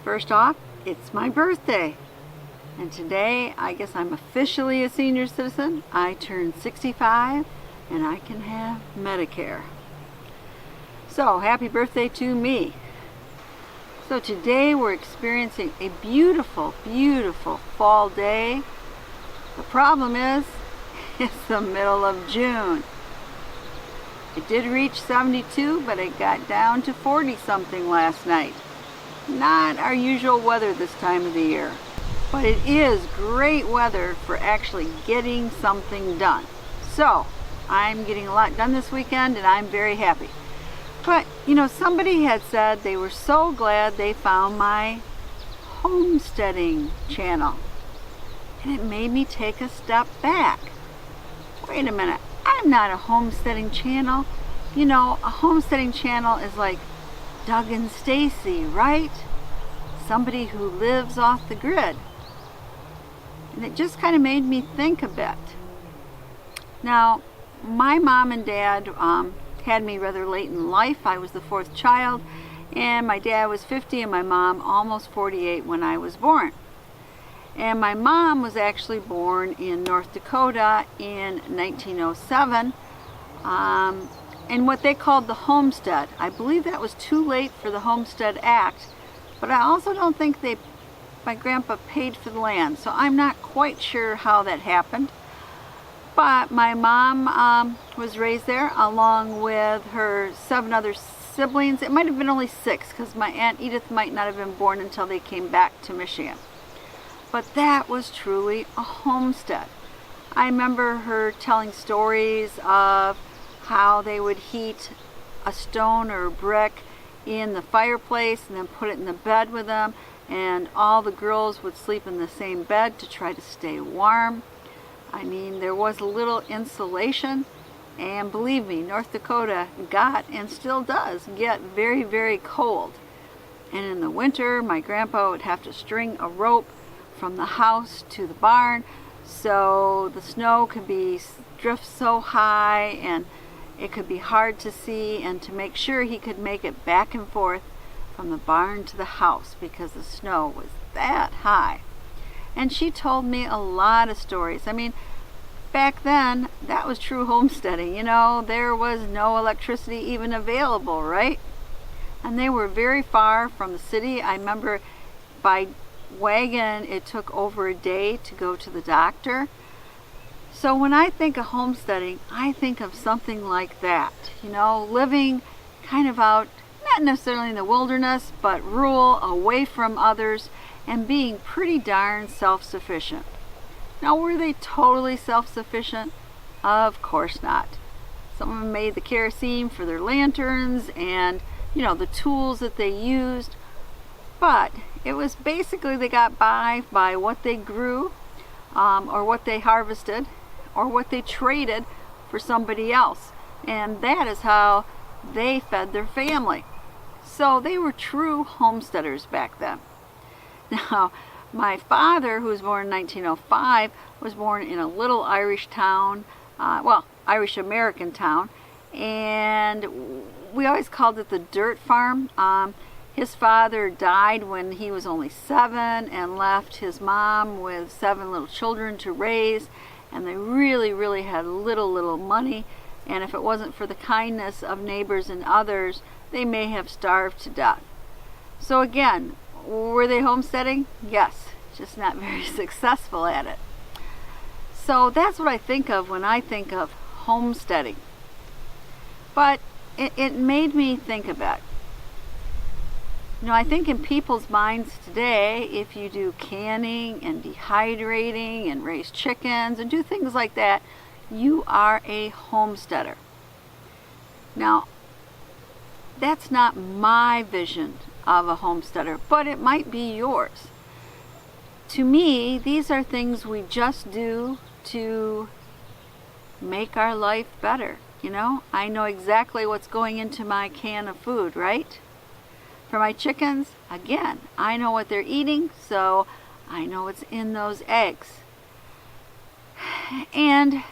First off, it's my birthday. And today, I guess I'm officially a senior citizen. I turned 65 and I can have Medicare. So, happy birthday to me. So today we're experiencing a beautiful, beautiful fall day. The problem is, it's the middle of June. It did reach 72, but it got down to 40 something last night. Not our usual weather this time of the year. But it is great weather for actually getting something done. So, I'm getting a lot done this weekend and I'm very happy. But, somebody had said they were so glad they found my Homesteading channel. And it made me take a step back. Wait a minute, I'm not a homesteading channel. A homesteading channel is like Doug and Stacy, right? Somebody who lives off the grid. And it just kind of made me think a bit. Now, my mom and dad had me rather late in life. I was the fourth child, and my dad was 50 and my mom almost 48 when I was born. And my mom was actually born in North Dakota in 1907, in what they called the homestead. I believe that was too late for the Homestead Act, but I also don't think my grandpa paid for the land, so I'm not quite sure how that happened. But my mom was raised there along with her 7 other siblings. It might have been only 6 because my Aunt Edith might not have been born until they came back to Michigan. But that was truly a homestead. I remember her telling stories of how they would heat a stone or a brick in the fireplace and then put it in the bed with them, and all the girls would sleep in the same bed to try to stay warm. I mean, there was a little insulation, and believe me, North Dakota got and still does get very, very cold. And in the winter, my grandpa would have to string a rope from the house to the barn, so the snow could be drift so high and it could be hard to see, and to make sure he could make it back and forth from the barn to the house because the snow was that high. And she told me a lot of stories. I mean, back then, that was true homesteading. There was no electricity even available, right? And they were very far from the city. I remember by wagon, it took over a day to go to the doctor. So when I think of homesteading, I think of something like that. Living kind of out, not necessarily in the wilderness, but rural, away from others, and being pretty darn self-sufficient. Now, were they totally self-sufficient? Of course not. Some of them made the kerosene for their lanterns and, the tools that they used. But it was basically they got by what they grew, or what they harvested, or what they traded for somebody else. And that is how they fed their family. So they were true homesteaders back then. Now, my father, who was born in 1905, was born in a little Irish town, Irish-American town, and we always called it the dirt farm. His father died when he was only 7 and left his mom with 7 little children to raise, and they really, really had little money, and if it wasn't for the kindness of neighbors and others, they may have starved to death. So again, were they homesteading? Yes, just not very successful at it. So that's what I think of when I think of homesteading. But it made me think a bit. I think in people's minds today, if you do canning and dehydrating and raise chickens and do things like that, you are a homesteader. Now, that's not my vision of a homesteader, but it might be yours. To me, these are things we just do to make our life better. I know exactly what's going into my can of food, right? For my chickens, again, I know what they're eating, so I know what's in those eggs. And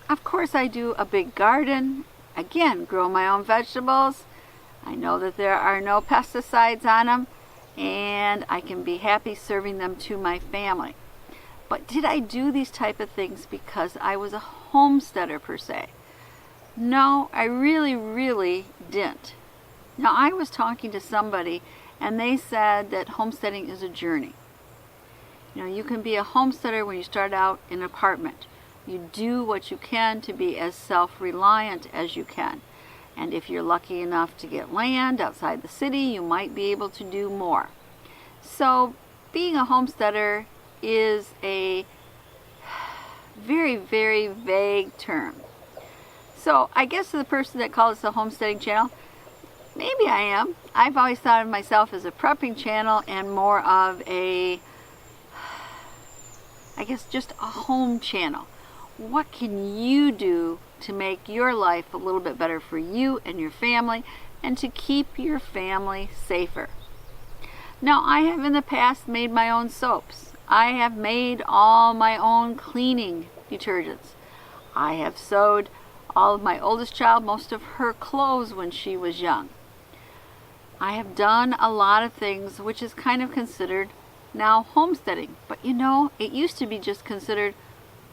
of course I do a big garden. Again, grow my own vegetables. I know that there are no pesticides on them, and I can be happy serving them to my family. But did I do these type of things because I was a homesteader per se? No, I really didn't. Now, I was talking to somebody and they said that homesteading is a journey. You know, you can be a homesteader when you start out in an apartment. You do what you can to be as self-reliant as you can. And if you're lucky enough to get land outside the city, you might be able to do more. So being a homesteader is a very vague term. So I guess to the person that calls this a homesteading channel, maybe I am. I've always thought of myself as a prepping channel and more of a, I guess, just a home channel. What can you do to make your life a little bit better for you and your family, and to keep your family safer? Now, I have in the past made my own soaps. I have made all my own cleaning detergents. I have sewed all of my oldest child most of her clothes when she was young. I have done a lot of things which is kind of considered now homesteading, but you know, it used to be just considered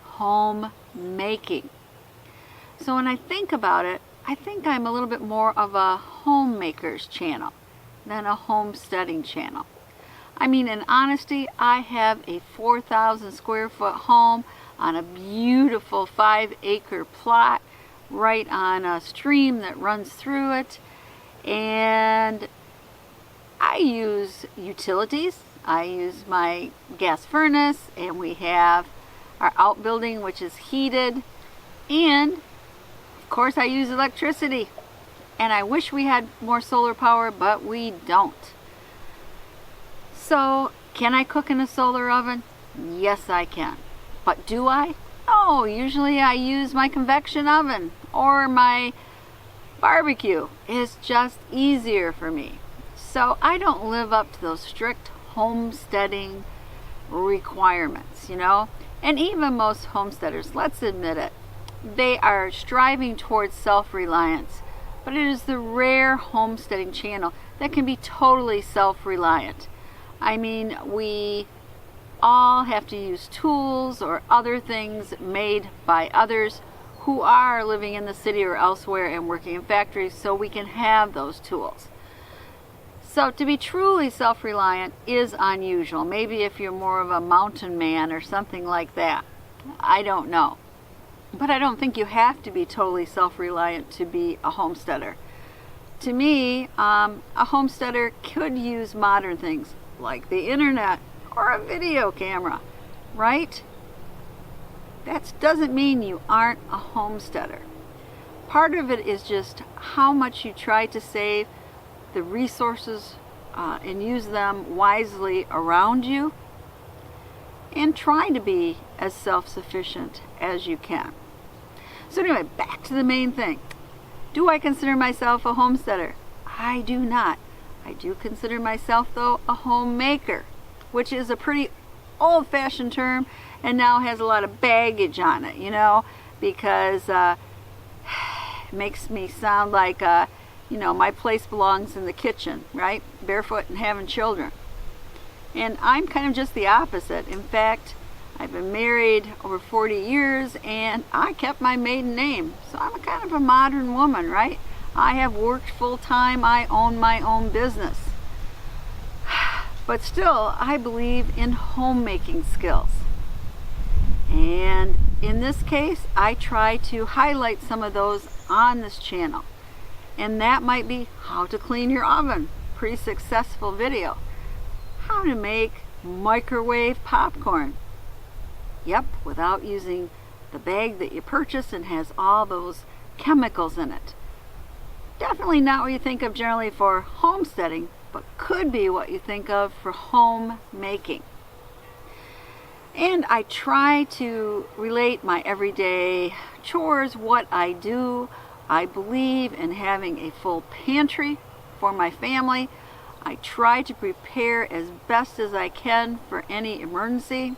homemaking. So when I think about it, I think I'm a little bit more of a homemaker's channel than a homesteading channel. I mean, in honesty, I have a 4,000 square foot home on a beautiful 5-acre plot right on a stream that runs through it, and I use utilities. I use my gas furnace, and we have our outbuilding which is heated, and of course I use electricity. And I wish we had more solar power, but we don't. So can I cook in a solar oven? Yes, I can. But do I? No, usually I use my convection oven or my barbecue. It's just easier for me. So I don't live up to those strict homesteading requirements, you know. And even most homesteaders, let's admit it, they are striving towards self-reliance. But it is the rare homesteading channel that can be totally self-reliant. I mean, we all have to use tools or other things made by others who are living in the city or elsewhere and working in factories, so we can have those tools. So to be truly self-reliant is unusual. Maybe if you're more of a mountain man or something like that. I don't know. But I don't think you have to be totally self-reliant to be a homesteader. To me, a homesteader could use modern things like the internet or a video camera, right? That doesn't mean you aren't a homesteader. Part of it is just how much you try to save the resources and use them wisely around you, and try to be as self-sufficient as you can. So anyway, back to the main thing. Do I consider myself a homesteader? I do not. I do consider myself, though, a homemaker, which is a pretty old-fashioned term and now has a lot of baggage on it, you know, because it makes me sound like, you know, my place belongs in the kitchen, right? Barefoot and having children. And I'm kind of just the opposite. In fact, I've been married over 40 years and I kept my maiden name. So I'm a kind of a modern woman, right? I have worked full-time. I own my own business. But still, I believe in homemaking skills. And in this case, I try to highlight some of those on this channel. And that might be how to clean your oven. Pretty successful video. How to make microwave popcorn. Yep, without using the bag that you purchase and has all those chemicals in it. Definitely not what you think of generally for homesteading, but could be what you think of for homemaking. And I try to relate my everyday chores, what I do. I believe in having a full pantry for my family. I try to prepare as best as I can for any emergency.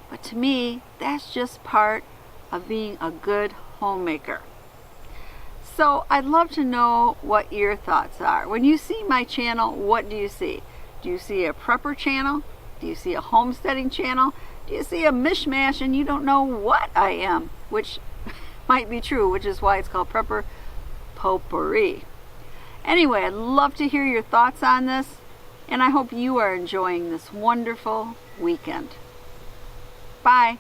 But to me, that's just part of being a good homemaker. So I'd love to know what your thoughts are. When you see my channel, what do you see? Do you see a prepper channel? Do you see a homesteading channel? Do you see a mishmash and you don't know what I am? Which might be true, which is why it's called Prepper Potpourri. Anyway, I'd love to hear your thoughts on this, and I hope you are enjoying this wonderful weekend. Bye.